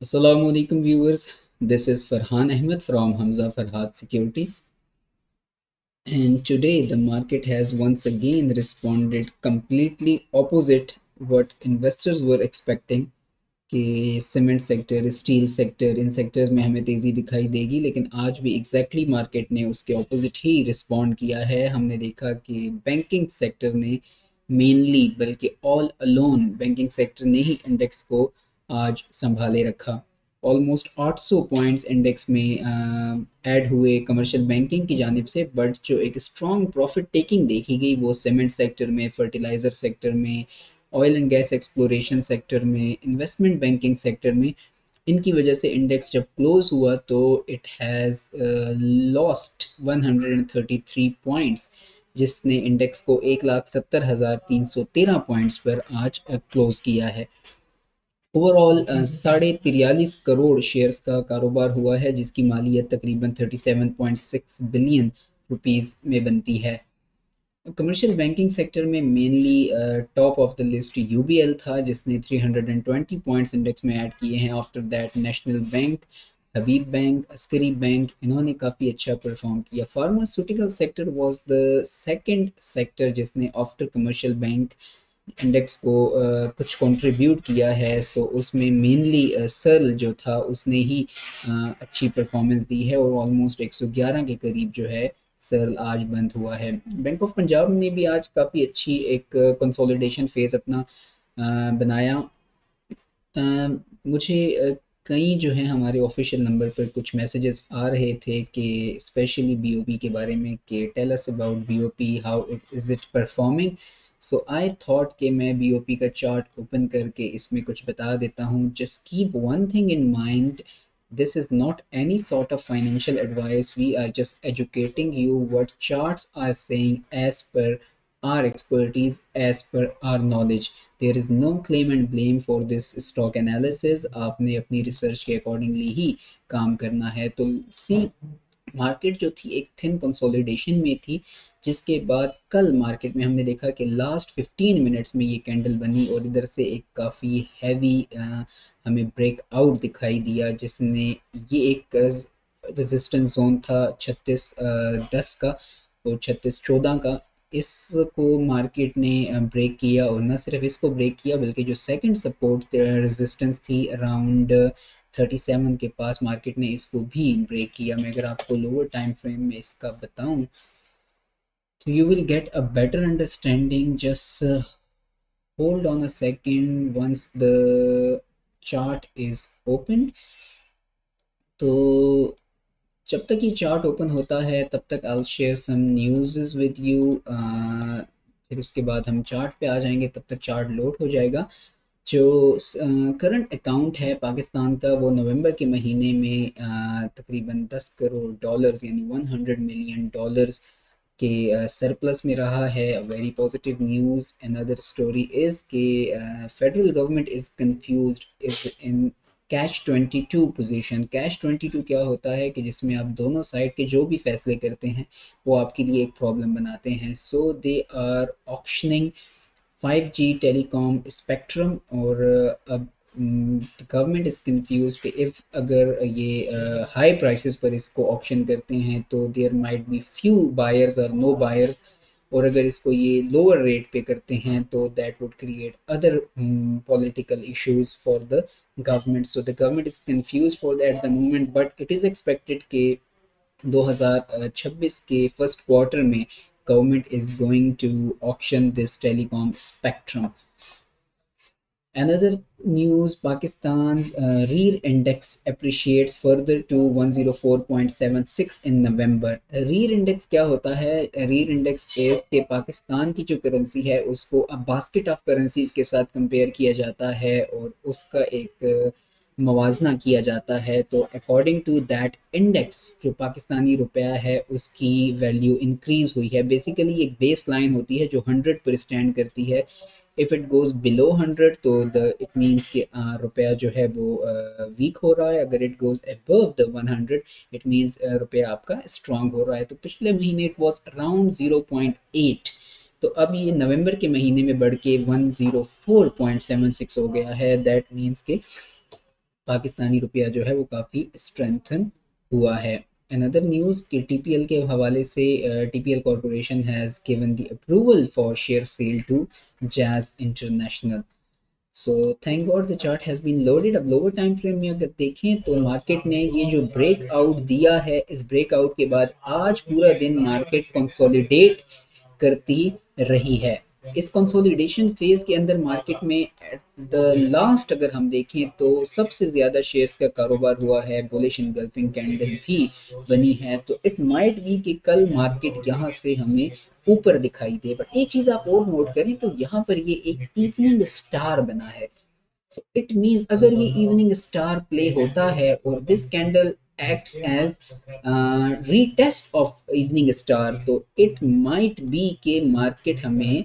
Assalamu alaikum viewers, this is Farhan Ahmed from Hamza Farhad Securities, and today the market has once again responded completely opposite what investors were expecting कि cement sector, steel sector, इन sectors में हमें तेज़ी दिखाई देगी, लेकिन आज भी exactly market ने उसके ऑपोजिट ही रिस्पॉन्ड किया है। हमने देखा कि बैंकिंग सेक्टर ने मेनली, बल्कि ऑल अलोन बैंकिंग सेक्टर ने ही इंडेक्स को आज संभाले रखा। ऑलमोस्ट 800 पॉइंट्स इंडेक्स में ऐड हुए कमर्शियल बैंकिंग की जानिब से, बट जो एक स्ट्रॉन्ग प्रॉफिट टेकिंग देखी गई वो सीमेंट सेक्टर में, फर्टिलाइज़र सेक्टर में, oil and gas exploration sector में, इन्वेस्टमेंट बैंकिंग सेक्टर में। इनकी वजह से इंडेक्स जब क्लोज हुआ तो इट हैज़ लॉस्ट 133 पॉइंट्स, जिसने इंडेक्स को 1,70,313 पॉइंट्स पर आज क्लोज किया है। ओवरऑल 43.5 करोड़ शेयर्स का कारोबार हुआ है, जिसकी मालियत तकरीबन 37.6 बिलियन रुपीस में बनती है। कमर्शियल बैंकिंग सेक्टर में mainly top of the list UBL था, जिसने 320 पॉइंट्स इंडेक्स में ऐड किए हैं। After that national bank, Habib bank, Askari bank, इन्होंने काफ़ी अच्छा परफॉर्म किया। Pharmaceutical sector was the second sector जिसने आफ्टर कमर्शियल बैंक इंडेक्स को कुछ कंट्रीब्यूट किया है। सो उसमें मेनली सर्ल जो था उसने ही अच्छी परफॉर्मेंस दी है, और ऑलमोस्ट 111 के करीब जो है सर्ल आज बंद हुआ है। बैंक ऑफ पंजाब ने भी आज काफ़ी अच्छी एक कंसोलिडेशन फेज अपना बनाया। मुझे कई जो है हमारे ऑफिशियल नंबर पर कुछ मैसेजेस आ रहे थे कि स्पेशली बीओपी के बारे में, कि tell us about BOP, how is it performing. So I thought कि मैं बीओपी का चार्ट ओपन करके इसमें कुछ बता देता हूँ। Just keep one thing in mind, this is not any sort of financial advice. We are just educating you what charts are saying as per our expertise, as per our knowledge. There is no claim and blame for this stock analysis. आपने अपनी research के accordingly ही काम करना है। तो सी, market जो थी एक थिन कंसोलिडेशन में थी, जिसके बाद कल मार्केट में हमने देखा कि लास्ट 15 मिनट्स में ये कैंडल बनी और इधर से एक काफ़ी हैवी हमें ब्रेकआउट दिखाई दिया, जिसने ये एक रेजिस्टेंस जोन था 3610 का और 3614 का। इसको मार्केट ने ब्रेक किया, और न सिर्फ इसको ब्रेक किया बल्कि जो सेकंड सपोर्ट रेजिस्टेंस थी अराउंड 37 के पास, मार्केट ने इसको भी ब्रेक किया। मैं अगर आपको लोअर टाइम फ्रेम में इसका बताऊं तो you will get a better understanding. Just hold on a second once the chart is open. तो जब तक ये चार्ट ओपन होता है तब तक I will share some news with you. फिर उसके बाद हम चार्ट पे आ जाएंगे, तब तक चार्ट लोड हो जाएगा। जो करंट अकाउंट है पाकिस्तान का, वो नवंबर के महीने में तकरीबन 10 करोड़ डॉलर्स यानी 100 मिलियन डॉलर्स के सरप्लस में रहा है। Very positive news. Another story is कि federal government is confused, is in catch 22 position. Catch 22 क्या होता है कि जिसमें आप दोनों साइड के जो भी फैसले करते हैं वो आपके लिए एक प्रॉब्लम बनाते हैं। So they are auctioning 5G telecom spectrum, और अब गवर्नमेंट इज़ कंफ्यूज कि इफ़ अगर ये हाई प्राइसेस पर इसको ऑप्शन करते हैं तो there might be few buyers और नो बायर्स, और अगर इसको ये लोअर रेट पे करते हैं तो that would create other political issues for the government. So the government is confuse for that the moment, but it is expected कि 2026 के फर्स्ट क्वार्टर में government is going to auction this telecom spectrum. Another news, Pakistan's real index appreciates further to 104.76 in November. real index क्या होता है? real index is कि पाकिस्तान की जो currency है उसको अब बास्केट ऑफ करेंसीज के साथ कंपेयर किया जाता है और उसका एक मवाजना किया जाता है। तो अकॉर्डिंग टू दैट इंडेक्स जो पाकिस्तानी रुपया है उसकी वैल्यू इंक्रीज हुई है। बेसिकली एक बेस लाइन होती है जो 100 पर स्टैंड करती है। इफ़ इट गोज़ बिलो 100 तो द इट मीन्स कि रुपया जो है वो वीक हो रहा है। अगर it goes above the 100 it means रुपया आपका स्ट्रांग हो रहा है। तो पिछले महीने इट वाज अराउंड 0.8 तो अब ये नवंबर के महीने में बढ़ के 104.76 हो गया है। दैट मीन्स के पाकिस्तानी रुपया जो है वो काफ़ी स्ट्रेंथन हुआ है। अनदर न्यूज़ कि टीपीएल के हवाले से TPL corporation has given the approval for share sale to Jazz International. So thank God the chart has been loaded. अब लोअर टाइम फ्रेम में अगर देखें तो मार्केट ने ये जो ब्रेकआउट दिया है, इस ब्रेकआउट के बाद आज पूरा दिन मार्केट कंसोलिडेट करती रही है। इस कंसोलिडेशन फेज के अंदर मार्केट में एट द लास्ट अगर हम देखें तो सबसे ज़्यादा शेयर्स का कारोबार हुआ है, बुलिश इनगल्फिंग कैंडल भी बनी है। तो इट माइट बी कि कल मार्केट यहाँ से हमें ऊपर दिखाई दे। बट एक चीज़ आप और नोट करें तो यहाँ पर ये एक इवनिंग स्टार बना है। सो इट मीन्स अगर ये इवनिंग स्टार प्ले होता है और this candle acts as retest of evening star, तो it might be कि मार्केट हमें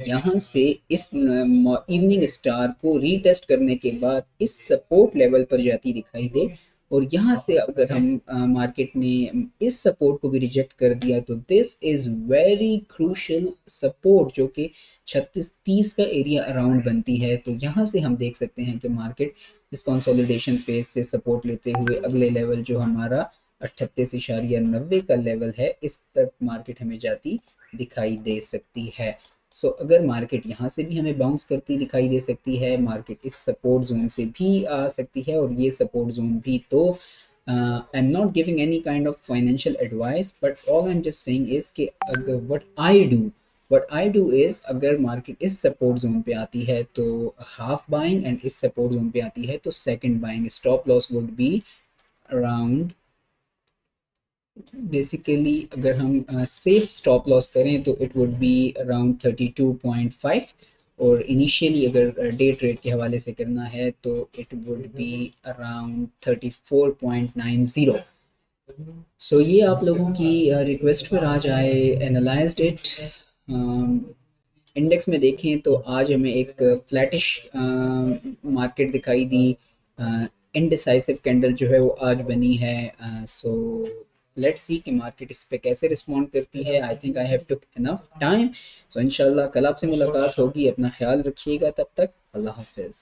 यहाँ से इस इवनिंग स्टार को रीटेस्ट करने के बाद इस सपोर्ट लेवल पर जाती दिखाई दे। और यहाँ से अगर हम मार्केट ने इस सपोर्ट को भी रिजेक्ट कर दिया तो this is very crucial support जो कि 36-30 का एरिया अराउंड बनती है। तो यहाँ से हम देख सकते हैं कि मार्केट इस कंसोलिडेशन फेज से सपोर्ट लेते हुए अगले लेवल जो हमारा 38.90 का लेवल है इस तक मार्केट हमें जाती दिखाई दे सकती है। सो अगर मार्केट यहाँ से भी हमें बाउंस करती दिखाई दे सकती है, मार्केट इस सपोर्ट जोन से भी आ सकती है और ये सपोर्ट जोन भी। तो I am not giving any kind of financial advice but all I am just saying is कि अगर व्हाट आई डू इज अगर मार्केट इस सपोर्ट जोन पे आती है तो हाफ बाइंग एंड इस सपोर्ट जोन पे आती है तो second buying. Stop loss would be around, basically अगर हम सेफ स्टॉप लॉस करें तो इट वुड बी अराउंड 32.5 और इनिशियली अगर डे ट्रेड के हवाले से करना है तो इट वुड बी अराउंड 34.90। सो ये आप लोगों की रिक्वेस्ट पर आज आए एनालाइज्ड इट। इंडेक्स में देखें तो आज हमें एक फ्लैटिश मार्केट दिखाई दी। इनडिसाइसिव कैंडल जो है वो आज बनी है। सो लेट्स सी कि मार्केट इस पे कैसे रिस्पॉन्ड करती है। I think I have took enough time. So इंशाल्लाह कल आपसे मुलाकात होगी। अपना ख्याल रखिएगा, तब तक अल्लाह हाफिज़।